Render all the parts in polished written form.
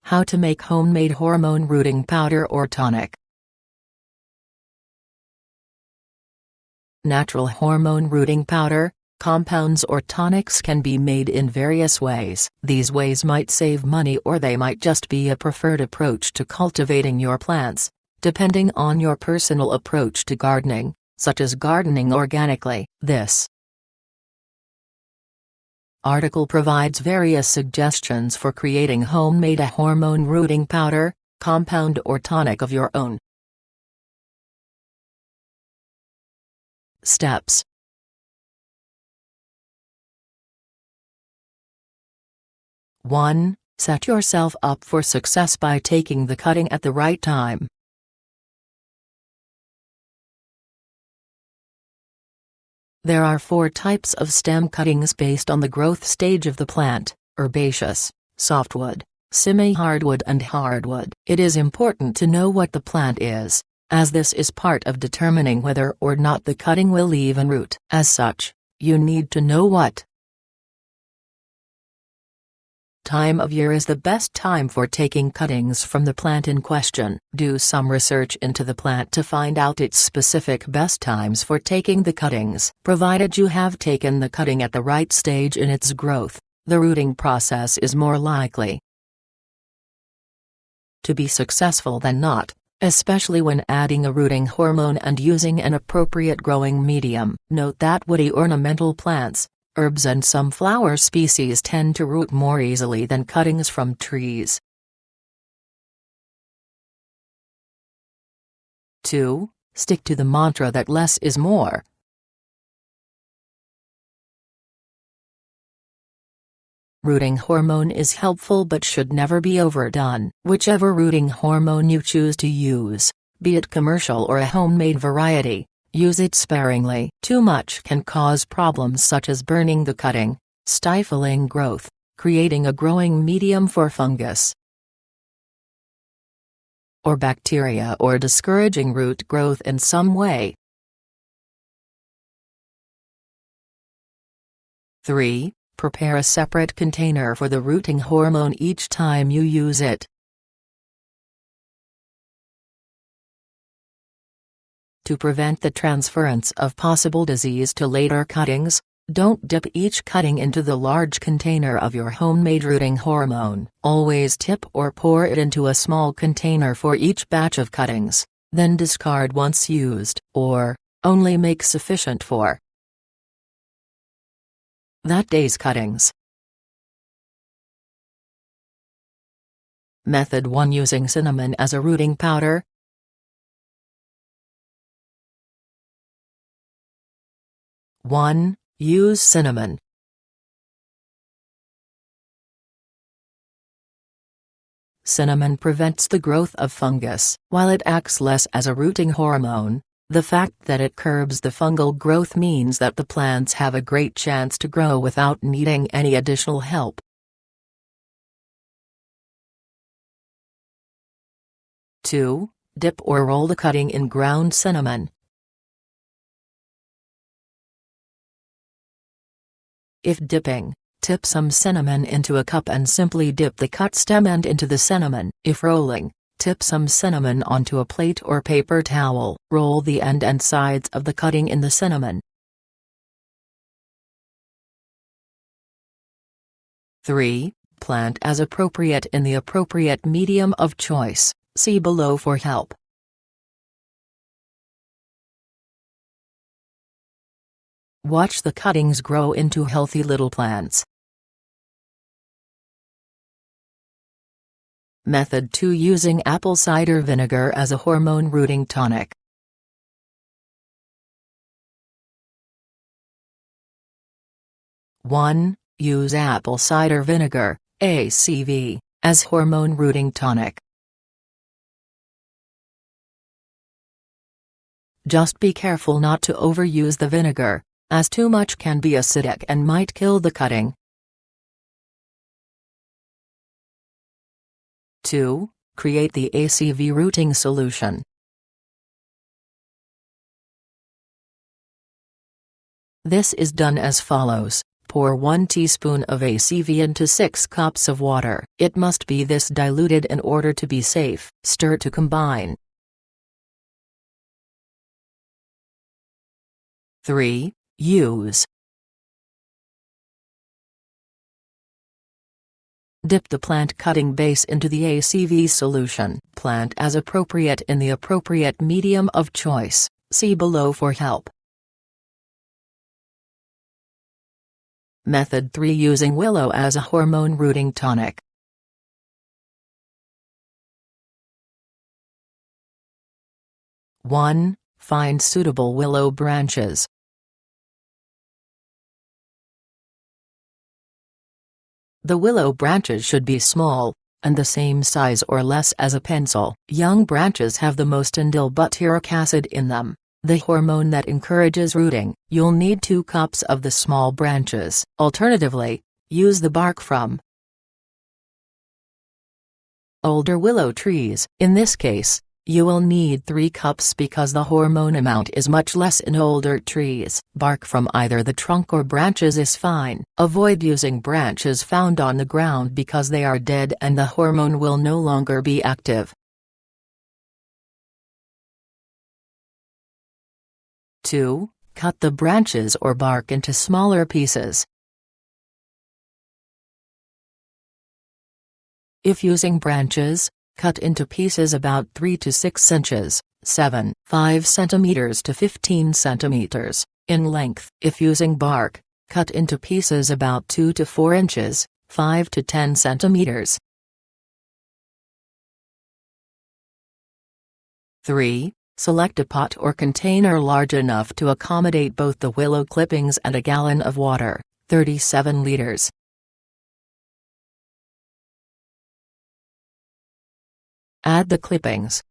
How to make homemade hormone rooting powder or tonic. Natural hormone rooting powder, compounds or tonics can be made in various ways. These ways might save money or they might just be a preferred approach to cultivating your plants, depending on your personal approach to gardening, such as gardening organically. This article provides various suggestions for creating homemade hormone rooting powder, compound or tonic of your own. Steps. (1) Set yourself up for success by taking the cutting at the right time. There are 4 types of stem cuttings based on the growth stage of the plant: herbaceous, softwood, semi-hardwood and hardwood. It is important to know what the plant is, as this is part of determining whether or not the cutting will even root. As such, you need to know what time of year is the best time for taking cuttings from the plant in question. Do some research into the plant to find out its specific best times for taking the cuttings. Provided you have taken the cutting at the right stage in its growth, the rooting process is more likely to be successful than not, especially when adding a rooting hormone and using an appropriate growing medium. Note that woody ornamental plants, herbs and some flower species tend to root more easily than cuttings from trees. 2. Stick to the mantra that less is more. Rooting hormone is helpful but should never be overdone. Whichever rooting hormone you choose to use, be it commercial or a homemade variety, use it sparingly. Too much can cause problems such as burning the cutting, stifling growth, creating a growing medium for fungus or bacteria, or discouraging root growth in some way. 3. Prepare a separate container for the rooting hormone each time you use it. To prevent the transference of possible disease to later cuttings, don't dip each cutting into the large container of your homemade rooting hormone. Always tip or pour it into a small container for each batch of cuttings, then discard once used, or only make sufficient for that day's cuttings. Method 1: Using cinnamon as a rooting powder. 1. Use cinnamon. Cinnamon prevents the growth of fungus. While it acts less as a rooting hormone, the fact that it curbs the fungal growth means that the plants have a great chance to grow without needing any additional help. 2. Dip or roll the cutting in ground cinnamon. If dipping, tip some cinnamon into a cup and simply dip the cut stem end into the cinnamon. If rolling, tip some cinnamon onto a plate or paper towel. Roll the end and sides of the cutting in the cinnamon. 3. Plant as appropriate in the appropriate medium of choice. See below for help. Watch the cuttings grow into healthy little plants. Method 2: Using apple cider vinegar as a hormone rooting tonic. (1) Use apple cider vinegar, ACV, as hormone rooting tonic. Just be careful not to overuse the vinegar, as too much can be acidic and might kill the cutting. 2. Create the ACV rooting solution. This is done as follows: Pour 1 teaspoon of ACV into 6 cups of water. It must be this diluted in order to be safe. Stir to combine. 3. Use. Dip the plant cutting base into the ACV solution. Plant as appropriate in the appropriate medium of choice. See below for help. Method 3. Using willow as a hormone rooting tonic. One. Find suitable willow branches. The willow branches should be small, and the same size or less as a pencil. Young branches have the most butyric acid in them, the hormone that encourages rooting. You'll need 2 cups of the small branches. Alternatively, use the bark from older willow trees. In this case, you will need 3 cups because the hormone amount is much less in older trees. Bark from either the trunk or branches is fine. Avoid using branches found on the ground because they are dead and the hormone will no longer be active. 2. Cut the branches or bark into smaller pieces. If using branches, cut into pieces about 3 to 6 inches, 5 cm to 15 cm, in length. If using bark, cut into pieces about 2 to 4 inches, 5 to 10 cm. 3. Select a pot or container large enough to accommodate both the willow clippings and a gallon of water, 37 liters. Add the clippings.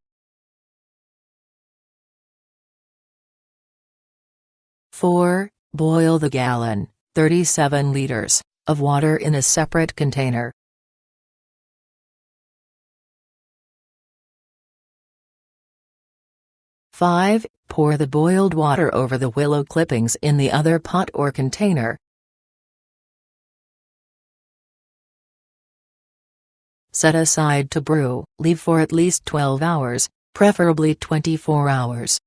4. Boil the gallon, 37 liters, of water in a separate container. 5. Pour the boiled water over the willow clippings in the other pot or container. Set aside to brew. Leave for at least 12 hours, preferably 24 hours.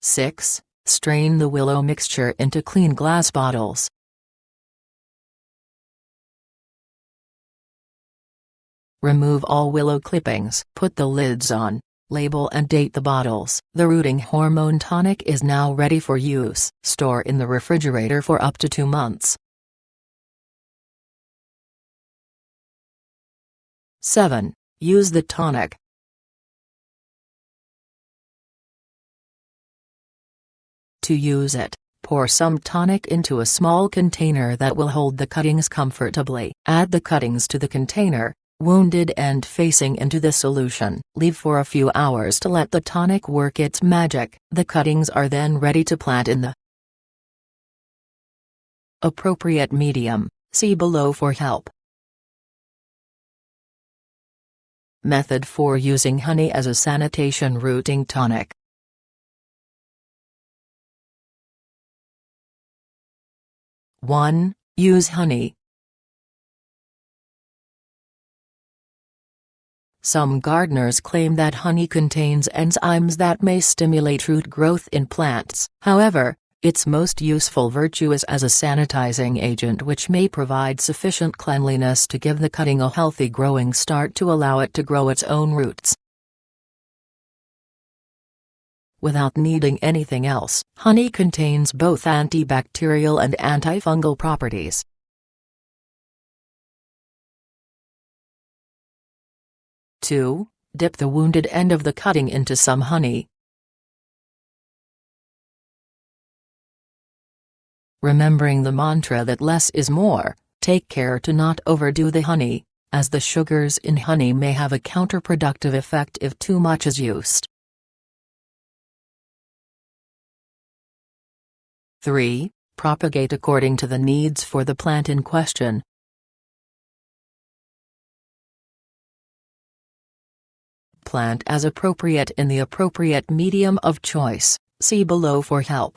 6. Strain the willow mixture into clean glass bottles. Remove all willow clippings. Put the lids on, label and date the bottles. The rooting hormone tonic is now ready for use. Store in the refrigerator for up to 2 months. 7. Use the tonic. To use it, pour some tonic into a small container that will hold the cuttings comfortably. Add the cuttings to the container, wounded end facing into the solution. Leave for a few hours to let the tonic work its magic. The cuttings are then ready to plant in the appropriate medium. See below for help. Method 4. Using honey as a sanitation rooting tonic. One. Use honey. Some gardeners claim that honey contains enzymes that may stimulate root growth in plants. However, its most useful virtue is as a sanitizing agent which may provide sufficient cleanliness to give the cutting a healthy growing start to allow it to grow its own roots. Without needing anything else, honey contains both antibacterial and antifungal properties. Two. Dip the wounded end of the cutting into some honey. Remembering the mantra that less is more, take care to not overdo the honey, as the sugars in honey may have a counterproductive effect if too much is used. 3. Propagate according to the needs for the plant in question. Plant as appropriate in the appropriate medium of choice. See below for help.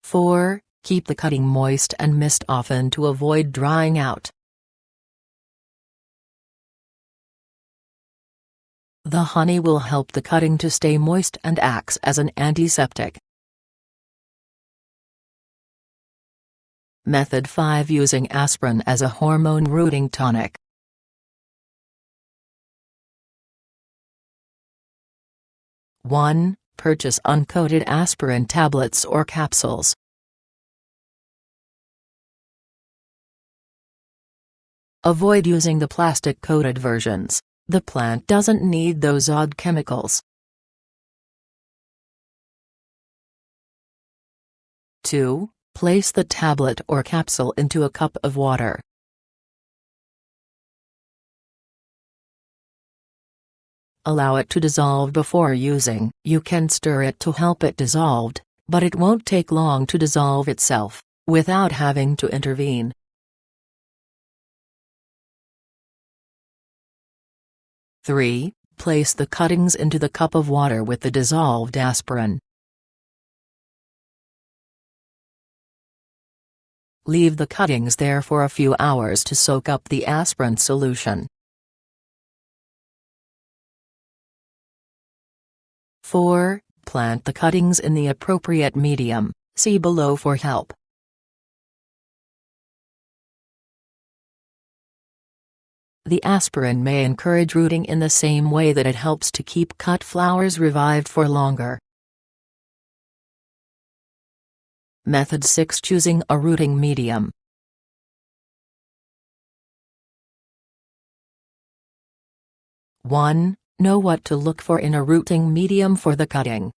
Four, keep the cutting moist and mist often to avoid drying out. The honey will help the cutting to stay moist and acts as an antiseptic. Method 5, using aspirin as a hormone rooting tonic. One, purchase uncoated aspirin tablets or capsules. Avoid using the plastic-coated versions. The plant doesn't need those odd chemicals. 2. Place the tablet or capsule into a cup of water. Allow it to dissolve before using. You can stir it to help it dissolved, but it won't take long to dissolve itself, without having to intervene. 3. Place the cuttings into the cup of water with the dissolved aspirin. Leave the cuttings there for a few hours to soak up the aspirin solution. 4. Plant the cuttings in the appropriate medium. See below for help. The aspirin may encourage rooting in the same way that it helps to keep cut flowers revived for longer. Method 6, choosing a rooting medium. One, know what to look for in a rooting medium for the cutting.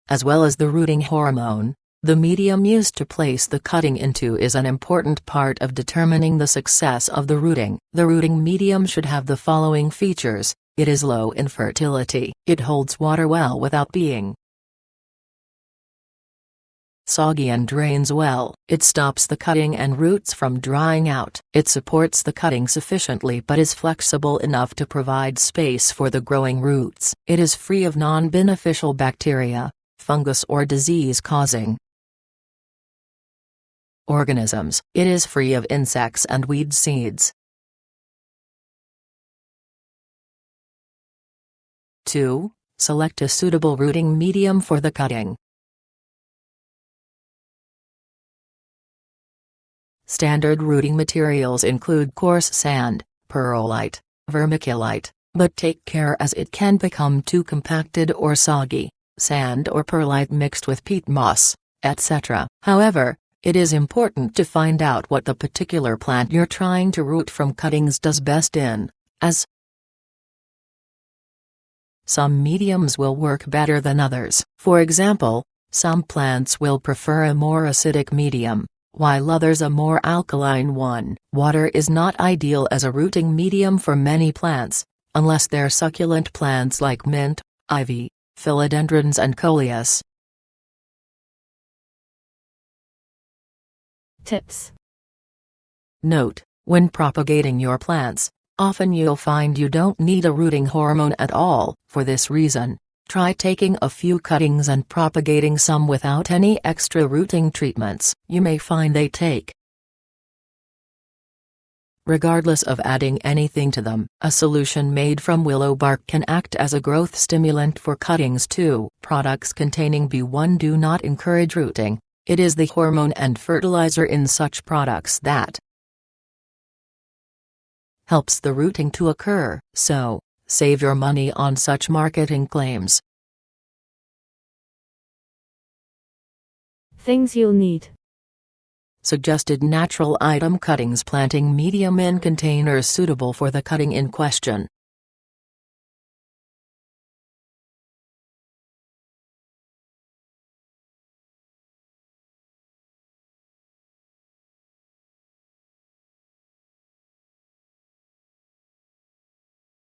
As well as the rooting hormone, the medium used to place the cutting into is an important part of determining the success of the rooting. The rooting medium should have the following features. It is low in fertility. It holds water well without being soggy and drains well. It stops the cutting and roots from drying out. It supports the cutting sufficiently but is flexible enough to provide space for the growing roots. It is free of non-beneficial bacteria, fungus or disease-causing organisms. It is free of insects and weed seeds. 2. Select a suitable rooting medium for the cutting. Standard rooting materials include coarse sand, perlite, vermiculite, but take care as it can become too compacted or soggy, sand or perlite mixed with peat moss, etc. However, it is important to find out what the particular plant you're trying to root from cuttings does best in, as some mediums will work better than others. For example, some plants will prefer a more acidic medium, while others a more alkaline one. Water is not ideal as a rooting medium for many plants, unless they're succulent plants like mint, ivy, philodendrons and coleus. Tips. Note: when propagating your plants, often you'll find you don't need a rooting hormone at all. For this reason, try taking a few cuttings and propagating some without any extra rooting treatments. You may find they take. Regardless of adding anything to them, a solution made from willow bark can act as a growth stimulant for cuttings too. Products containing B1 do not encourage rooting. It is the hormone and fertilizer in such products that helps the rooting to occur. So, save your money on such marketing claims. Things you'll need. Suggested natural item: cuttings, planting medium in containers suitable for the cutting in question.